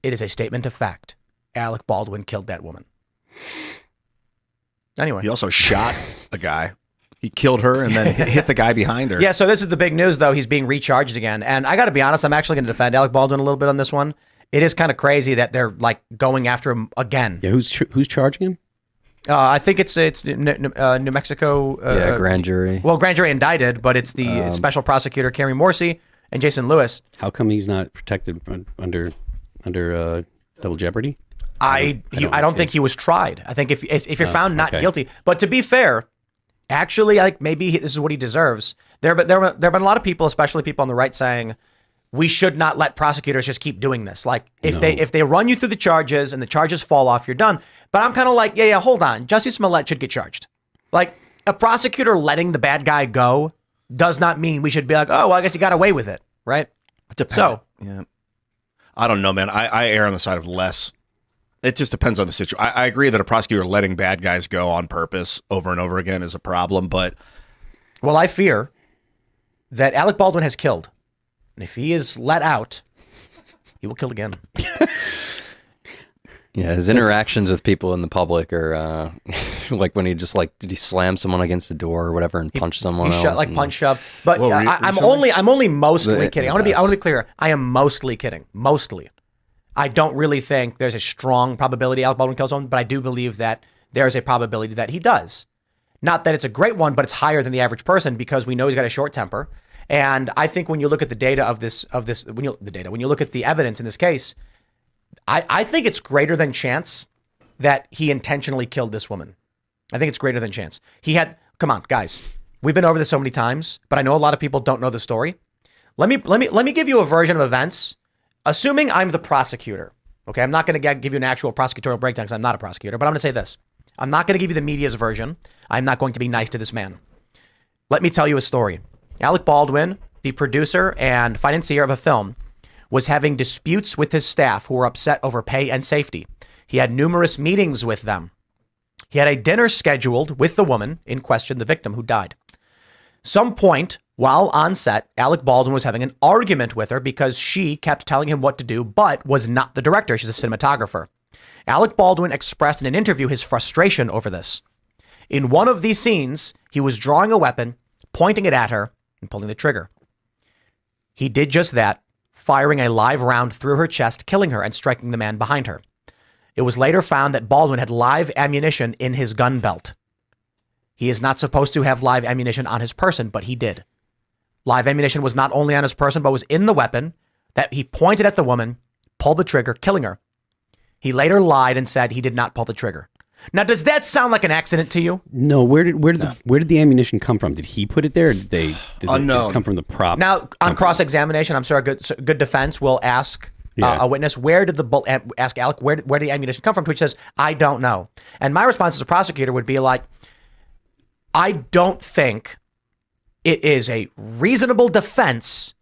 It is a statement of fact. Alec Baldwin killed that woman. Anyway. He also shot a guy. He killed her and then hit the guy behind her. Yeah, so this is the big news, though. He's being recharged again. And I got to be honest, I'm actually going to defend Alec Baldwin a little bit on this one. It is kind of crazy that they're like going after him again. Yeah, who's charging him? I think it's New Mexico. Grand jury. Well, grand jury indicted, but it's the special prosecutor Kerry Morsi and Jason Lewis. How come he's not protected under double jeopardy? I don't think he was tried. I think if you're found not guilty, but to be fair, actually, like maybe this is what he deserves. There have been a lot of people, especially people on the right, saying we should not let prosecutors just keep doing this. Like if they run you through the charges and the charges fall off, you're done. But I'm kind of like, yeah, hold on. Jussie Smollett should get charged. Like a prosecutor letting the bad guy go does not mean we should be like, oh, well, I guess he got away with it, right? So yeah, I don't know, man. I err on the side of less. It just depends on the situation. I agree that a prosecutor letting bad guys go on purpose over and over again is a problem, but well, I fear that Alec Baldwin has killed. And if he is let out, he will kill again. Yeah, his interactions with people in the public are like when he just did he slam someone against the door or whatever and punch someone else? He punch shove. But I'm only mostly kidding. I want to be clear. I am mostly kidding. Mostly. I don't really think there's a strong probability Alec Baldwin kills someone, but I do believe that there is a probability that he does. Not that it's a great one, but it's higher than the average person because we know he's got a short temper. And I think when you look at the data when you look at the evidence in this case, I think it's greater than chance that he intentionally killed this woman. I think it's greater than chance. Come on, guys. We've been over this so many times, but I know a lot of people don't know the story. Let me give you a version of events, assuming I'm the prosecutor. Okay, I'm not going to give you an actual prosecutorial breakdown because I'm not a prosecutor, but I'm going to say this. I'm not going to give you the media's version. I'm not going to be nice to this man. Let me tell you a story. Alec Baldwin, the producer and financier of a film, was having disputes with his staff who were upset over pay and safety. He had numerous meetings with them. He had a dinner scheduled with the woman in question, the victim who died. Some point while on set, Alec Baldwin was having an argument with her because she kept telling him what to do, but was not the director. She's a cinematographer. Alec Baldwin expressed in an interview his frustration over this. In one of these scenes, he was drawing a weapon, pointing it at her, and pulling the trigger. He did just that, firing a live round through her chest, killing her and striking the man behind her. It was later found that Baldwin had live ammunition in his gun belt. He is not supposed to have live ammunition on his person, but he did. Live ammunition was not only on his person, but was in the weapon that he pointed at the woman, pulled the trigger, killing her. He later lied and said he did not pull the trigger. Now, does that sound like an accident to you? No. Where did the ammunition come from? Did he put it there? Or did it come from the prop? Now, on cross-examination, I'm sure a good defense will ask a witness, ask Alec, where did the ammunition come from? To which says, I don't know. And my response as a prosecutor would be like, I don't think it is a reasonable defense.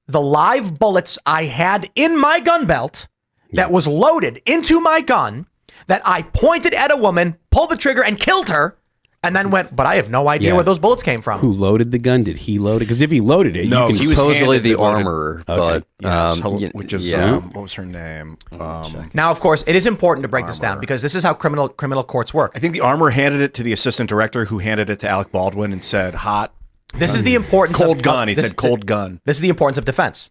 The live bullets I had in my gun belt that was loaded into my gun that I pointed at a woman, pulled the trigger and killed her, and then went, but I have no idea where those bullets came from. Who loaded the gun? Did he load it? Because if he loaded it, no, you can he was supposedly the armorer, but yes. Which is what was her name? Now, of course, it is important to break this down because this is how criminal courts work. I think the armorer handed it to the assistant director, who handed it to Alec Baldwin and said, "Hot." This is the importance cold gun. He said, "Cold gun." This is the importance of defense.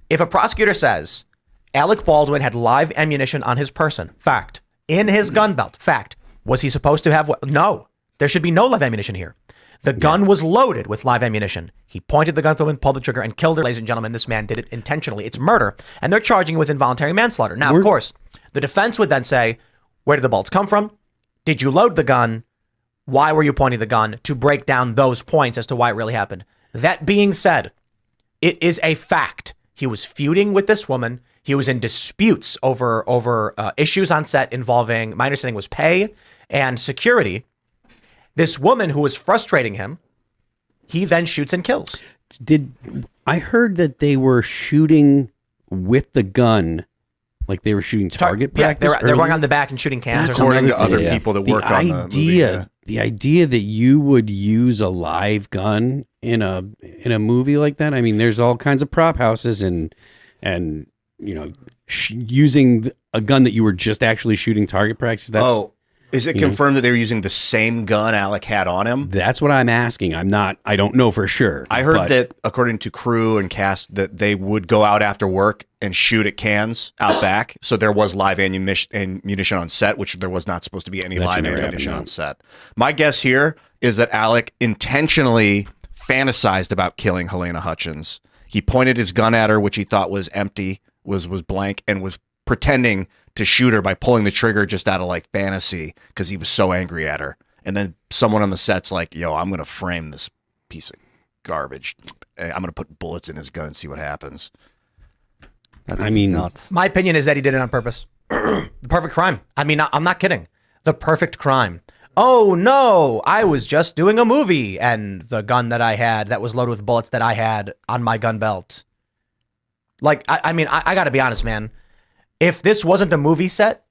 If a prosecutor says Alec Baldwin had live ammunition on his person, fact. In his gun belt, fact. Was he supposed to have what? No. There should be no live ammunition here. The gun was loaded with live ammunition. He pointed the gun at the woman, pulled the trigger, and killed her. Ladies and gentlemen, this man did it intentionally. It's murder. And they're charging him with involuntary manslaughter. Now, of course, the defense would then say, where did the bullets come from? Did you load the gun? Why were you pointing the gun? To break down those points as to why it really happened. That being said, it is a fact. He was feuding with this woman. He was in disputes over issues on set involving, my understanding was pay and security. This woman who was frustrating him, he then shoots and kills. I heard that they were shooting with the gun, like they were shooting target practice? They're going on the back and shooting cans. According to other people that work on the movie. The idea that you would use a live gun in a movie like that. I mean, there's all kinds of prop houses and using a gun that you were just actually shooting target practice? Is it confirmed that they were using the same gun Alec had on him? That's what I'm asking. I don't know for sure. I heard that according to crew and cast that they would go out after work and shoot at cans out back. So there was live ammunition on set, which there was not supposed to be any live ammunition on set. My guess here is that Alec intentionally fantasized about killing Helena Hutchins. He pointed his gun at her, which he thought was empty, was blank, and was pretending to shoot her by pulling the trigger just out of like fantasy because he was so angry at her. And then someone on the set's like, yo, I'm going to frame this piece of garbage. I'm going to put bullets in his gun and see what happens. Nuts. My opinion is that he did it on purpose. The perfect crime. I mean, I'm not kidding. The perfect crime. Oh no, I was just doing a movie and the gun that I had that was loaded with bullets that I had on my gun belt. Like, I mean, I got to be honest, man. If this wasn't a movie set,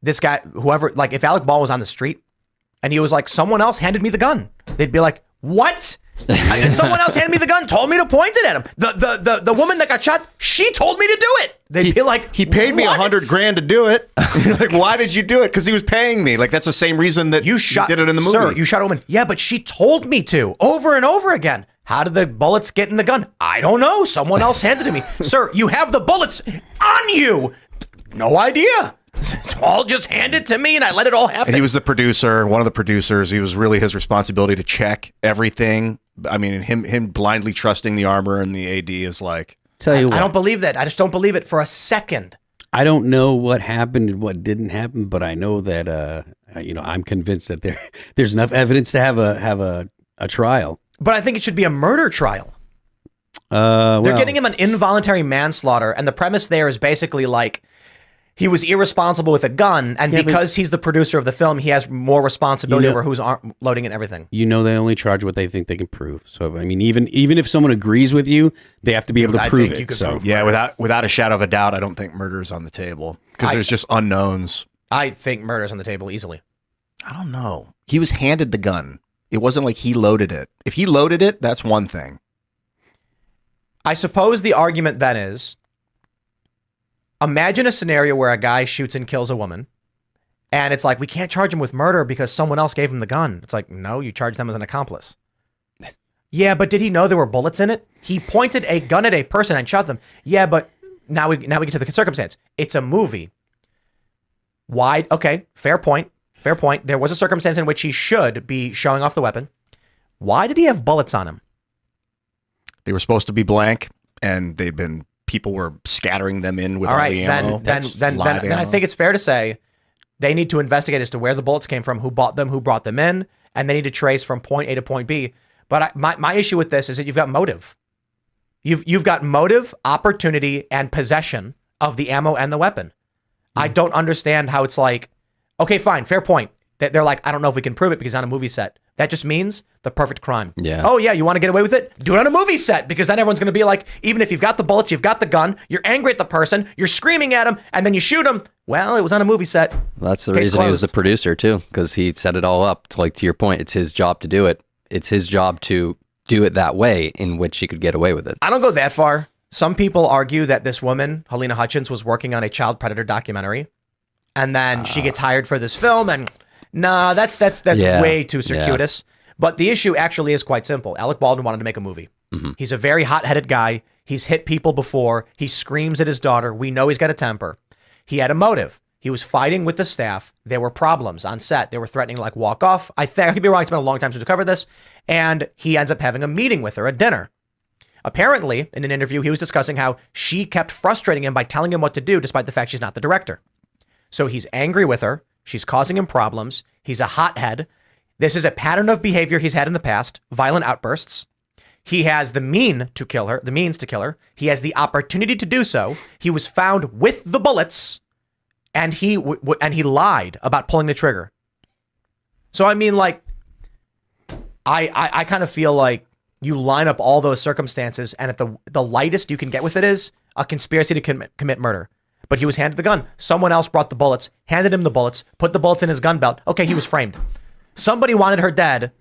this guy, whoever, like if Alec Baldwin was on the street and he was like, someone else handed me the gun, they'd be like, what? Someone else handed me the gun, told me to point it at him. The woman that got shot, she told me to do it. They'd be like, he paid me $100,000 to do it. Like, why did you do it? Because he was paying me. Like, that's the same reason that you did it in the movie. Sir, you shot a woman. Yeah, but she told me to over and over again. How did the bullets get in the gun? I don't know. Someone else handed it to me. Sir, you have the bullets on you. No idea. It's all just handed to me and I let it all happen. And he was the producer, one of the producers. He was really his responsibility to check everything. I mean, him blindly trusting the armor and the AD is like... Tell you what. I don't believe that. I just don't believe it for a second. I don't know what happened and what didn't happen, but I know that, I'm convinced that there's enough evidence to have a trial. But I think it should be a murder trial. They're getting him an involuntary manslaughter. And the premise there is basically like, he was irresponsible with a gun, and because he's the producer of the film, he has more responsibility over who's loading it and everything. They only charge what they think they can prove. So, I mean, even if someone agrees with you, they have to be able to prove it. Prove without a shadow of a doubt, I don't think murder is on the table because there's just unknowns. I think murder's on the table easily. I don't know. He was handed the gun. It wasn't like he loaded it. If he loaded it, that's one thing. I suppose the argument then is, imagine a scenario where a guy shoots and kills a woman, and it's like, we can't charge him with murder because someone else gave him the gun. It's like, no, you charge them as an accomplice. Yeah, but did he know there were bullets in it? He pointed a gun at a person and shot them. Yeah, but now we get to the circumstance. It's a movie. Why? Okay, fair point. Fair point. There was a circumstance in which he should be showing off the weapon. Why did he have bullets on him? They were supposed to be blank, and people were scattering them in with all the ammo. Then I think it's fair to say they need to investigate as to where the bullets came from, who bought them, who brought them in, and they need to trace from point A to point B. But my issue with this is that you've got motive. You've got motive, opportunity, and possession of the ammo and the weapon. I don't understand how it's like, okay, fine, fair point. They're like, I don't know if we can prove it because it's on a movie set. That just means the perfect crime. Yeah. Oh, yeah, you want to get away with it? Do it on a movie set, because then everyone's going to be like, even if you've got the bullets, you've got the gun, you're angry at the person, you're screaming at him, and then you shoot him. Well, it was on a movie set. That's the reason he was the producer, too, because he set it all up. To your point, it's his job to do it. It's his job to do it that way in which he could get away with it. I don't go that far. Some people argue that this woman, Helena Hutchins, was working on a child predator documentary, and then she gets hired for this film, and nah, that's way too circuitous. Yeah. But the issue actually is quite simple. Alec Baldwin wanted to make a movie. Mm-hmm. He's a very hot-headed guy. He's hit people before. He screams at his daughter. We know he's got a temper. He had a motive. He was fighting with the staff. There were problems on set. They were threatening to walk off. I could be wrong. It's been a long time since we covered this. And he ends up having a meeting with her at dinner. Apparently, in an interview, he was discussing how she kept frustrating him by telling him what to do, despite the fact she's not the director. So he's angry with her. She's causing him problems. He's a hothead. This is a pattern of behavior he's had in the past, violent outbursts. He has the means to kill her. He has the opportunity to do so. He was found with the bullets, and he lied about pulling the trigger. So I mean, I kind of feel like you line up all those circumstances, and at the lightest you can get with it is a conspiracy to commit murder. But he was handed the gun. Someone else brought the bullets, handed him the bullets, put the bullets in his gun belt. Okay, he was framed. Somebody wanted her dead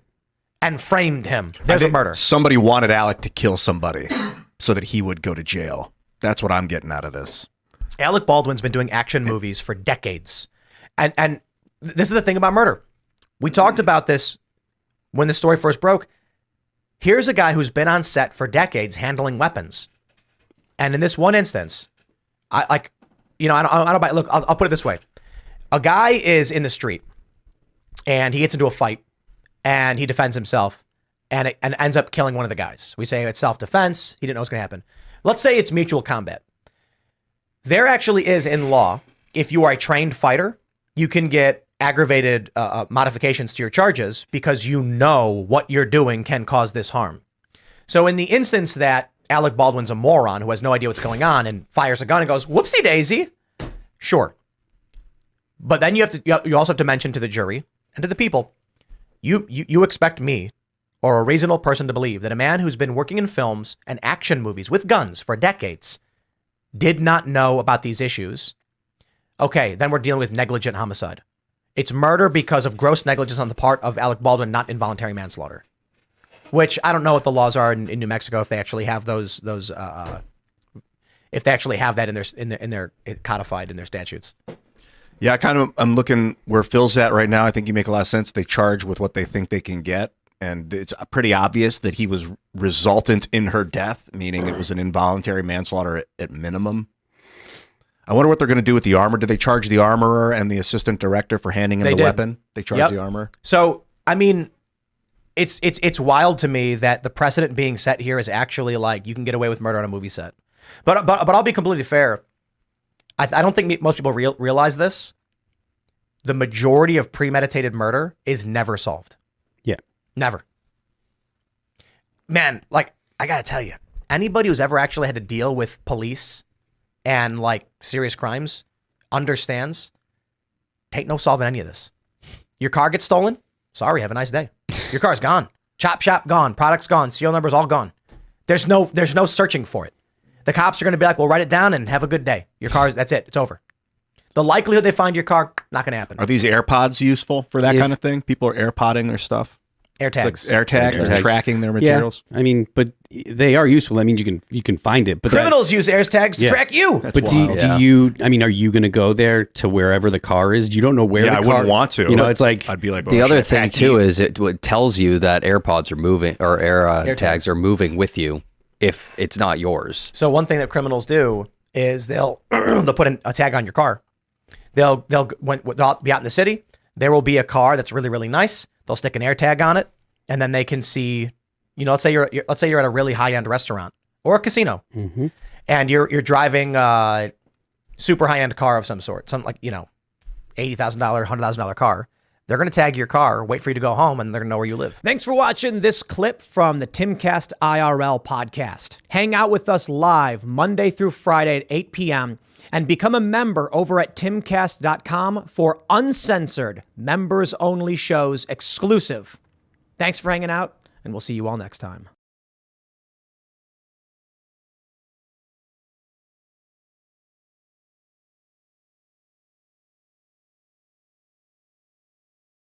and framed him. There's a murder. Somebody wanted Alec to kill somebody so that he would go to jail. That's what I'm getting out of this. Alec Baldwin's been doing action movies for decades. And this is the thing about murder. We talked about this when the story first broke. Here's a guy who's been on set for decades handling weapons. And in this one instance, I don't buy, look, I'll put it this way. A guy is in the street and he gets into a fight and he defends himself and ends up killing one of the guys. We say it's self-defense. He didn't know it was going to happen. Let's say it's mutual combat. There actually is in law, if you are a trained fighter, you can get aggravated modifications to your charges because you know what you're doing can cause this harm. So in the instance that Alec Baldwin's a moron who has no idea what's going on and fires a gun and goes, whoopsie daisy, sure. But then you also have to mention to the jury and to the people, you expect me or a reasonable person to believe that a man who's been working in films and action movies with guns for decades did not know about these issues. Okay, then we're dealing with negligent homicide. It's murder because of gross negligence on the part of Alec Baldwin, not involuntary manslaughter. Which I don't know what the laws are in New Mexico, if they actually have if they actually have that in their codified in their statutes. Yeah, I'm looking where Phil's at right now. I think you make a lot of sense. They charge with what they think they can get. And it's pretty obvious that he was resultant in her death, meaning it was an involuntary manslaughter at minimum. I wonder what they're going to do with the armor. Did they charge the armorer and the assistant director for handing him the weapon? They charged the armor. So, I mean, it's wild to me that the precedent being set here is actually like you can get away with murder on a movie set. But I'll be completely fair. I don't think most people realize this. The majority of premeditated murder is never solved. Yeah. Never. Man, like, I got to tell you, anybody who's ever actually had to deal with police and like serious crimes understands take no solving any of this. Your car gets stolen. Sorry, have a nice day. Your car's gone. Chop shop gone. Product's gone. Serial number's all gone. There's no searching for it. The cops are going to be like, well, write it down and have a good day. Your car's, that's it. It's over. The likelihood they find your car, not going to happen. Are these AirPods useful for that kind of thing? People are AirPodding their stuff. AirTags. Like AirTags. They're tracking their materials. Yeah, I mean, but they are useful. That means you can find it. But criminals use AirTags to track you. But do you? I mean, are you going to go there to wherever the car is? You don't know where. Yeah, I wouldn't want to. You know, it's like I'd be like. The other thing too is it tells you that AirPods are moving or AirTags are moving with you if it's not yours. So one thing that criminals do is they'll put a tag on your car. They'll be out in the city. There will be a car that's really, really nice. They'll stick an AirTag on it. And then they can see, let's say you're at a really high-end restaurant or a casino, and you're driving a super high-end car of some sort, some like $80,000, $100,000 car. They're going to tag your car, wait for you to go home, and they're going to know where you live. Thanks for watching this clip from the Timcast IRL podcast. Hang out with us live Monday through Friday at 8 p.m. and become a member over at timcast.com for uncensored, members-only shows exclusive. Thanks for hanging out, and we'll see you all next time.